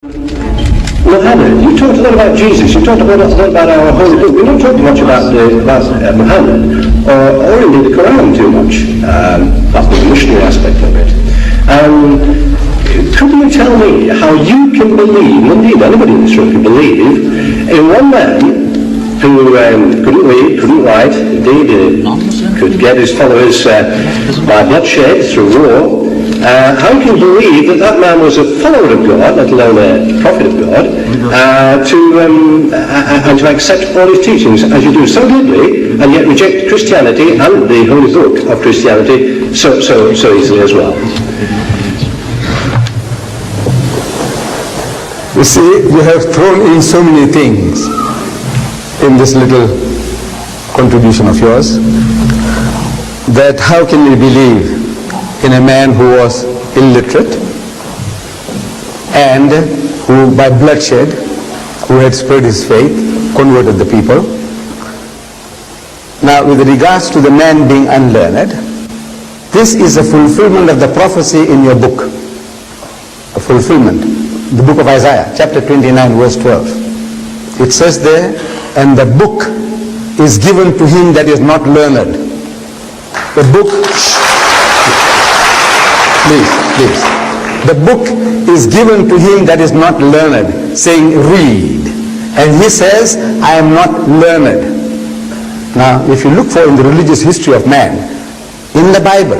Muhammad, you talked a lot about Jesus, you talked a lot about our holy book. We don't talk much about Muhammad, or indeed the Quran too much. That's the missionary aspect of it. Could you tell me how you can believe, indeed anybody in this room can believe, in one man who couldn't read, couldn't write, indeed could get his followers by bloodshed through war? How can you believe that that man was a follower of God, let alone a prophet of God, and to accept all his teachings as you do so glibly, and yet reject Christianity and the holy book of Christianity so easily as well? You see, you have thrown in so many things in this little contribution of yours, that how can we believe in a man who was illiterate and who by bloodshed, who had spread his faith, converted the people. Now with regards to the man being unlearned, this is a fulfillment of the prophecy in your book, a fulfillment, the book of Isaiah, chapter 29, verse 12. It says there, and the book is given to him that is not learned. The book, please. The book is given to him that is not learned, saying read. And he says, I am not learned. Now, if you look for in the religious history of man, in the Bible,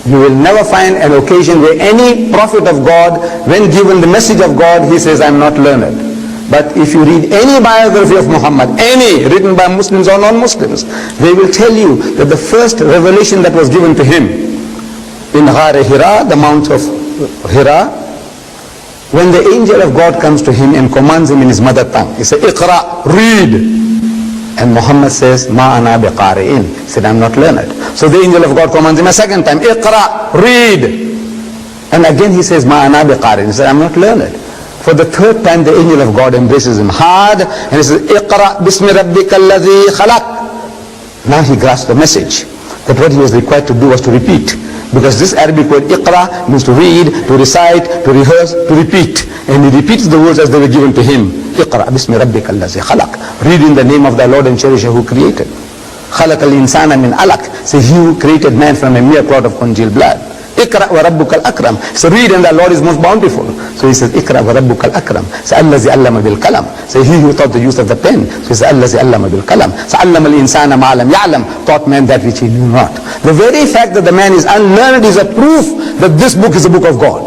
you will never find an occasion where any prophet of God, when given the message of God, he says, I am not learned. But if you read any biography of Muhammad, any written by Muslims or non-Muslims, they will tell you that the first revelation that was given to him in Hira, the Mount of Hira, when the angel of God comes to him and commands him in his mother tongue, he said, Iqra, read. And Muhammad says, Ma ana biqari'in. He said, I'm not learned. So the angel of God commands him a second time, Iqra, read. And again he says, Ma ana biqari'in. He said, I'm not learned. For the third time the angel of God embraces him hard and he says, Iqra bismi rabbika alladhi khalaq. Now he grasps the message that what he was required to do was to repeat. Because this Arabic word Iqra means to read, to recite, to rehearse, to repeat. And he repeats the words as they were given to him. Iqra bismi rabbika alladhi khalaq. Read in the name of thy Lord and Cherisher who created. Khalaq al-insana min alaq. Say, he who created man from a mere clot of congealed blood. Iqra wa rabbuka al-akram. So read and thy Lord is most bountiful. So he says, Iqra wa rabbuka al-akram. So allazi allama bil kalam. So he who taught the use of the pen. So he says, allazi allama bil kalam. So allama al-insana ma lam ya'lam. Taught man that which he knew not. The very fact that the man is unlearned is a proof that this book is a book of God.